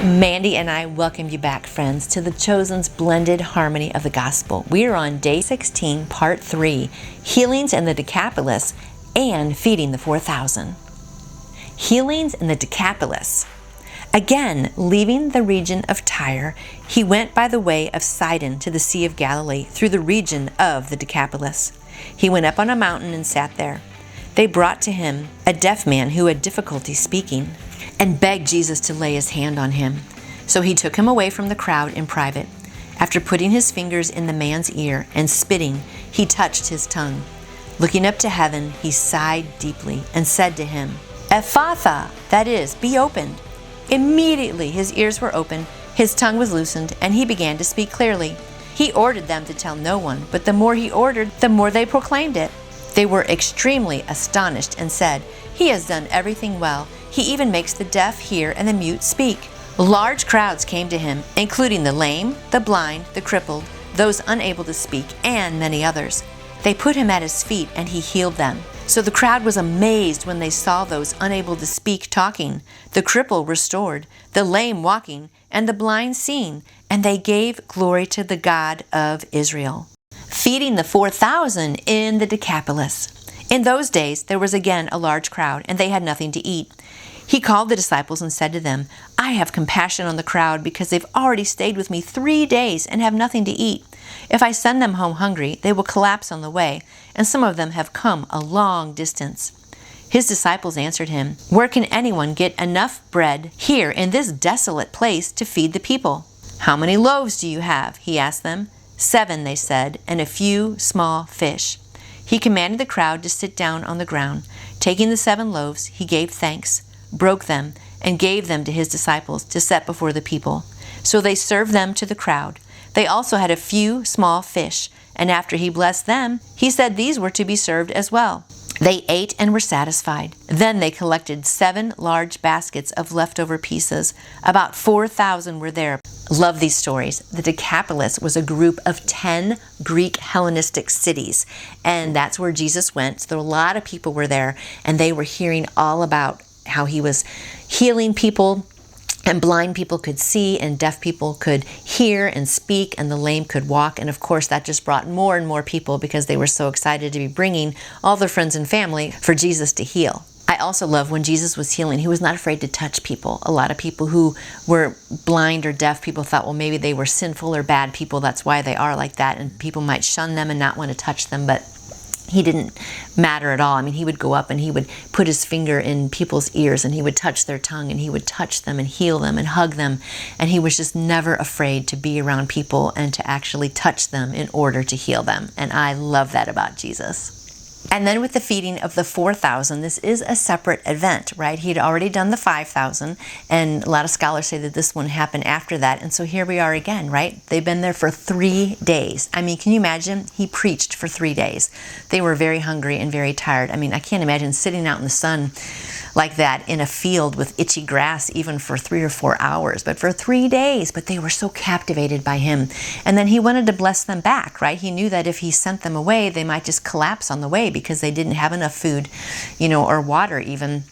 Mandy and I welcome you back, friends, to the Chosen's blended harmony of the gospel. We are on day 16, part 3, healings in the Decapolis and feeding the 4,000. Healings in the Decapolis. Again, leaving the region of Tyre, he went by the way of Sidon to the Sea of Galilee through the region of the Decapolis. He went up on a mountain and sat there. They brought to him a deaf man who had difficulty speaking, and begged Jesus to lay his hand on him. So he took him away from the crowd in private. After putting his fingers in the man's ear and spitting, he touched his tongue. Looking up to heaven, he sighed deeply and said to him, "Ephphatha," that is, be opened. Immediately his ears were opened, his tongue was loosened, and he began to speak clearly. He ordered them to tell no one, but the more he ordered, the more they proclaimed it. They were extremely astonished and said, "He has done everything well. He even makes the deaf hear and the mute speak." Large crowds came to him, including the lame, the blind, the crippled, those unable to speak, and many others. They put him at his feet, and he healed them. So the crowd was amazed when they saw those unable to speak talking, the cripple restored, the lame walking, and the blind seeing, and they gave glory to the God of Israel. Feeding the 4,000 in the Decapolis. In those days there was again a large crowd, and they had nothing to eat. He called the disciples and said to them, "I have compassion on the crowd because they've already stayed with me 3 days and have nothing to eat. If I send them home hungry, they will collapse on the way, and some of them have come a long distance." His disciples answered him, "Where can anyone get enough bread here in this desolate place to feed the people?" "How many loaves do you have?" he asked them. 7, they said, "and a few small fish." He commanded the crowd to sit down on the ground. Taking the 7 loaves, he gave thanks, broke them, and gave them to his disciples to set before the people. So they served them to the crowd. They also had a few small fish, and after he blessed them, he said these were to be served as well. They ate and were satisfied. Then they collected 7 large baskets of leftover pieces. About 4,000 were there. Love these stories. The Decapolis was a group of 10 Greek Hellenistic cities, and that's where Jesus went. So a lot of people were there, and they were hearing all about how he was healing people, and blind people could see, and deaf people could hear and speak, and the lame could walk. And of course, that just brought more and more people because they were so excited to be bringing all their friends and family for Jesus to heal. I also love when Jesus was healing, he was not afraid to touch people. A lot of people who were blind or deaf, people thought, well, maybe they were sinful or bad people. That's why they are like that. And people might shun them and not want to touch them. But he didn't matter at all. I mean, he would go up and he would put his finger in people's ears and he would touch their tongue and he would touch them and heal them and hug them. And he was just never afraid to be around people and to actually touch them in order to heal them. And I love that about Jesus. And then with the feeding of the 4,000, this is a separate event, right? He had already done the 5,000, and a lot of scholars say that this one happened after that. And so here we are again, right? They've been there for 3 days. I mean, can you imagine? He preached for 3 days. They were very hungry and very tired. I mean, I can't imagine sitting out in the sun like that in a field with itchy grass even for 3 or 4 hours, but for 3 days. But they were so captivated by him. And then he wanted to bless them back, right? He knew that if he sent them away, they might just collapse on the way because they didn't have enough food, or water even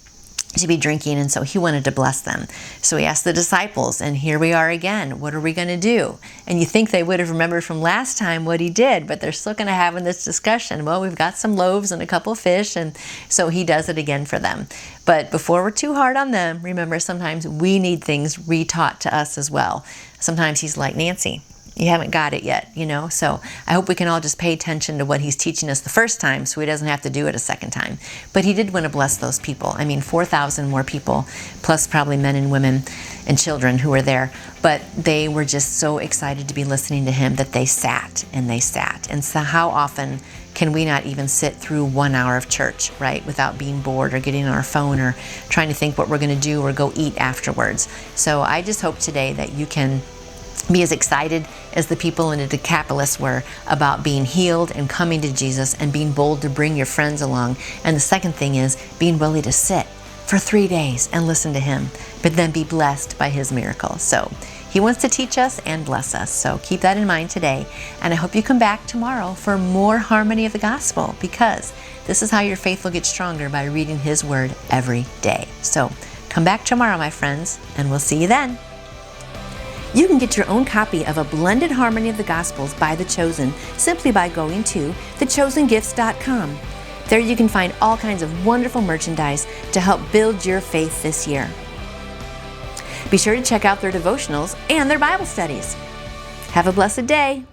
to be drinking. And so he wanted to bless them. So he asked the disciples, and here we are again. What are we going to do? And you think they would have remembered from last time what he did, but they're still going to have in this discussion, well, we've got some loaves and a couple of fish. And so he does it again for them. But before we're too hard on them, remember, sometimes we need things retaught to us as well. Sometimes he's like, Nancy, you haven't got it yet, So I hope we can all just pay attention to what he's teaching us the first time so he doesn't have to do it a second time. But he did want to bless those people. I mean, 4,000 more people, plus probably men and women and children who were there. But they were just so excited to be listening to him that they sat and they sat. And so how often can we not even sit through 1 hour of church, right, without being bored or getting on our phone or trying to think what we're going to do or go eat afterwards? So I just hope today that you can be as excited as the people in the Decapolis were about being healed and coming to Jesus and being bold to bring your friends along. And the second thing is being willing to sit for 3 days and listen to him, but then be blessed by his miracle. So he wants to teach us and bless us. So keep that in mind today. And I hope you come back tomorrow for more harmony of the gospel, because this is how your faith will get stronger, by reading his word every day. So come back tomorrow, my friends, and we'll see you then. You can get your own copy of A Blended Harmony of the Gospels by The Chosen simply by going to thechosengifts.com. There you can find all kinds of wonderful merchandise to help build your faith this year. Be sure to check out their devotionals and their Bible studies. Have a blessed day.